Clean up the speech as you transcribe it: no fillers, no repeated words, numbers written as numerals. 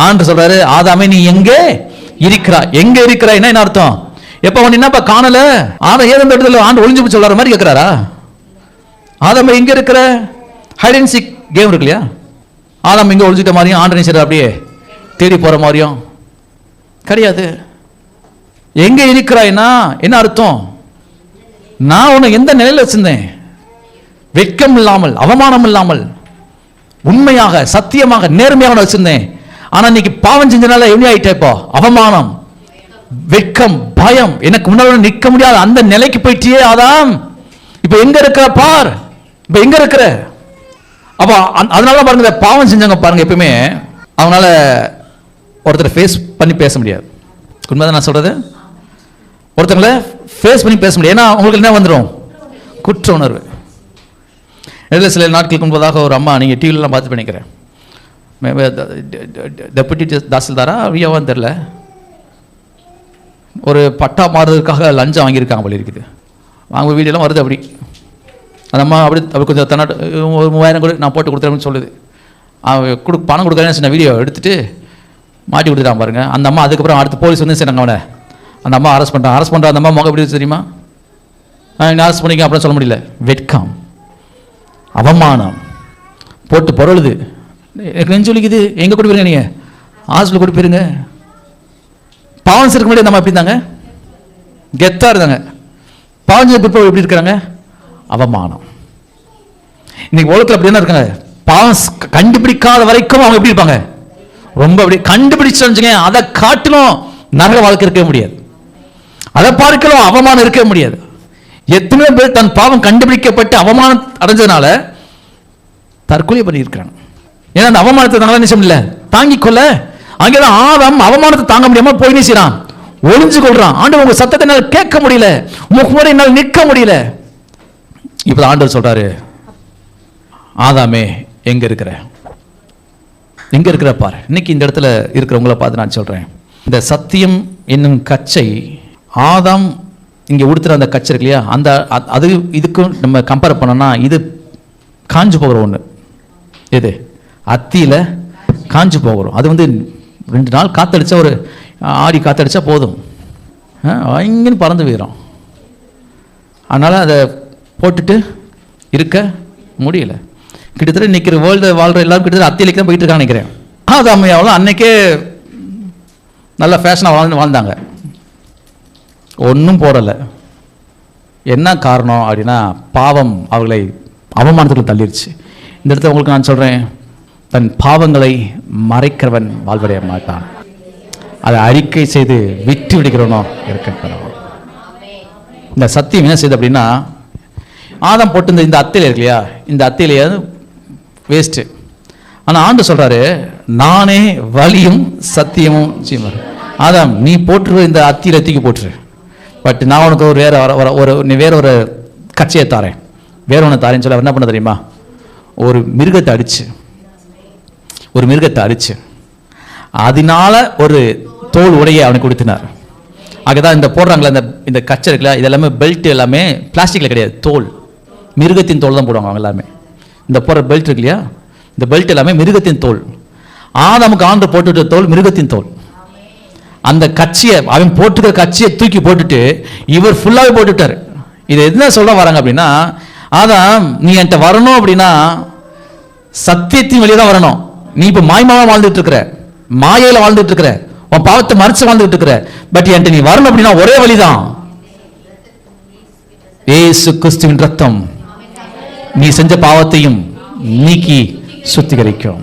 ஆண்டு சொல்றாரு, ஆதாமே நீ எங்கே இருக்கிறாய்? எங்க இருக்கிறாய் என்ன அர்த்தம்? எப்ப என்னப்பா காணல? ஆதாம் ஏதோ இடத்துல ஆண்டு ஒளிஞ்சு போய் சொல்ற மாதிரி கேட்கிறாரா? ஆதாம் எங்க இருக்கிற? ஹைட் அண்ட் சீக் கேம் இருக்கு இல்லையா? ஆதாம் இங்க ஒளிஞ்சிட்ட மாதிரியும் ஆண்டு நினைச்சிட அப்படியே தேடி போற மாதிரியும் கிடையாது. எங்க இருக்கிறாய்னா என்ன அர்த்தம்? நான் உன்னை எந்த நிலையில வச்சிருந்தேன்? வெட்கம் இல்லாமல், அவமானம் இல்லாமல், உண்மையாக, சத்தியமாக, நேர்மையாக வச்சிருந்தேன். ஆனா இன்னைக்கு பாவம் செஞ்சனால எப்படி ஆயிட்டே? இப்போ அவமானம், வெட்கம், பயம், எனக்கு முன்னாடி நிற்க முடியாத அந்த நிலைக்கு போயிட்டியே ஆதாம். இப்ப எங்க இருக்கிற பார், இப்ப எங்க இருக்கிற? அப்ப அதனால பாருங்க, பாவம் செஞ்சாங்க பாருங்க, எப்பவுமே அவனால ஒருத்தரை ஃபேஸ் பண்ணி பேச முடியாது. உண்மைதான் நான் சொல்றது. ஒருத்தங்களை ஃபேஸ் பண்ணி பேச முடியாது. ஏன்னா உங்களுக்கு என்ன வந்துடும்? குற்ற உணர்வு. இதில் சில நாட்களுக்கு முன்பதாக ஒரு அம்மா, நீங்கள் டிவிலலாம் பார்த்து பண்ணிக்கிறேன், டெபுட்டி தாசில்தாரா வியாவான்னு தெரில, ஒரு பட்டா மாறுறதுக்காக லஞ்சம் வாங்கியிருக்காங்க போல இருக்குது. வாங்க வீடியோலாம் வருது. அப்படி அந்த அம்மா அப்படி கொஞ்சம் தன்னாட்டு ஒரு 3000 கூட நான் போட்டு கொடுத்துறேன்னு சொல்லுது. பணம் கொடுக்குறேன்னு சொன்ன வீடியோ எடுத்துகிட்டு மாட்டி கொடுத்துட்டான் பாருங்க. அந்த அம்மா அதுக்கப்புறம் அடுத்து போலீஸ் வந்து சரி நாங்கள் அவனை அந்த அம்மா அரெஸ்ட் பண்ணுற அந்த அம்மா முகம் எப்படி தெரியுமா? அரெஸ்ட் பண்ணிக்க அப்படின்னு சொல்ல முடியல. வெட்கம், அவமானம் போட்டு பொருளுது. எனக்கு நெஞ்சு வலிக்குது. எங்கே கொண்டு போயிருங்க? நீங்கள் ஹாஸ்பிட்டல் கொண்டு போயிருங்க. பாவம் இருக்க முடியாது. நம்ம எப்படி இருந்தாங்க? கெத்தாக இருந்தாங்க. பாவம் பிற்போது எப்படி இருக்கிறாங்க? அவமானம். இன்னைக்கு உலகத்தில் அப்படி என்ன இருக்காங்க? பாவம் கண்டுபிடிக்காத வரைக்கும் அவங்க எப்படி இருப்பாங்க? ரொம்ப அப்படி கண்டுபிடிச்சு அதை காட்டிலும் நரக வாழ்க்கை இருக்க முடியாது. அதை பார்க்கலாம் அவமானம் இருக்க முடியாது. எத்தனை பேர் தன் பாவம் கண்டுபிடிக்கப்பட்டு அவமானம் அடைஞ்சதுனால தற்கொலை பண்ணி இருக்கிறாங்க. ஏன்னா அந்த அவமானத்தை நல்ல நிச்சயம் இல்லை தாங்கிக் கொள்ள. அங்கேதான் ஆதாம் அவமானத்தை தாங்க முடியாம போய் நினைச்சான், ஒளிஞ்சு கொள்றான். ஆண்டவர் உங்க சத்தத்தை என்னால் கேட்க முடியல, முகமூடி என்னால் நிற்க முடியல. இப்ப ஆண்டவர் சொல்றாரு, ஆதாமே எங்க இருக்கிற? எங்க இருக்கிற பாரு. இன்னைக்கு இந்த இடத்துல இருக்கிறவங்கள பார்த்து நான் சொல்றேன், இந்த சத்தியம் என்னும் கச்சை ஆதாம் இங்க உடுத்துற அந்த கச்சை இருக்கு இல்லையா, அந்த அது இதுக்கும் நம்ம கம்பேர் பண்ணோம்னா இது காஞ்சு போகிற ஒண்ணு. எது? அத்தியில காஞ்சு போகிறோம். அது 2 நாள் காத்தடிச்சா, ஒரு ஆடி காத்தடிச்சா போதும், இங்கன்னு பறந்து போயிடும். அதனால அதை போட்டுட்டு இருக்க முடியல. கிட்டத்தட்ட நிற்கிற வேர்ல்டு வாழ்ற எல்லாரும் கிட்டத்தட்ட அத்தியிலைக்கு தான் போயிட்டு இருக்கான்னு நினைக்கிறேன். ஆதாமையாவெல்லாம் அன்னைக்கே நல்ல ஃபேஷனாக வாழ்ந்தாங்க, ஒன்றும் போடலை. என்ன காரணம் அப்படின்னா பாவம் அவர்களை அவமானத்துக்குள்ள தள்ளிடுச்சு. இந்த இடத்துல உங்களுக்கு நான் சொல்கிறேன், தன் பாவங்களை மறைக்கிறவன் வாழ்வடைய மாட்டான், அதை அறிக்கை செய்து விட்டு விடுகிறவனோ இருக்க. இந்த சத்தியம் என்ன செய்யுது அப்படின்னா, ஆதாம் போட்டு இந்த அத்தையில் இருக்கு இல்லையா, இந்த அத்தையிலேயே வேஸ்ட்டு. ஆனால் ஆண்டு சொல்கிறாரு, நானே வழியும் சத்தியமும் ஜீவனும். ஆதாம் நீ போட்டுரு, இந்த அத்தியில் தூக்கி போட்டுரு. பட் நான் உனக்கு ஒரு வேற ஒரு கச்சையை தாரேன், வேற ஒன்று தாரேன்னு சொல்லி அவர் என்ன பண்ண தெரியுமா? ஒரு மிருகத்தை அடிச்சு அதனால ஒரு தோல் உடையை அவனுக்கு கொடுத்தினார். ஆகதான் இந்த போடுறாங்களா இந்த கச்சை இருக்குல்ல, இது எல்லாமே பெல்ட் எல்லாமே பிளாஸ்டிக்கில் கிடையாது, தோல், மிருகத்தின் தோல் தான் போடுவாங்க அவங்க எல்லாமே. இந்த போடுற பெல்ட் இருக்கு இல்லையா, இந்த பெல்ட் எல்லாமே மிருகத்தின் தோல். ஆதாமுக்கு ஆண்டு போட்டுவிட்ட தோல் மிருகத்தின் தோல். அந்த கட்சியை அவன் போட்டுக்கிற கட்சியை தூக்கி போட்டுட்டு இவர் ஃபுல்லாகவே போட்டுட்டார். இதை என்ன சொல்ல வராங்க அப்படின்னா, ஆதாம் நீ என்கிட்ட வரணும் அப்படின்னா சத்தியத்தின் வெளியே தான் வரணும். நீ இப்போ மாய்மாவா வாழ்ந்துட்டு இருக்கிற, மாயையில் வாழ்ந்துட்டு இருக்கிற, உன் பாவத்தை மறைச்சு வாழ்ந்துட்டு இருக்கிற. பட் என்கிட்ட நீ வரணும் அப்படின்னா ஒரே வழிதான், இயேசு கிறிஸ்துவின் ரத்தம் நீ செஞ்ச பாவத்தையும் நீக்கி சுத்திகரிக்கும்.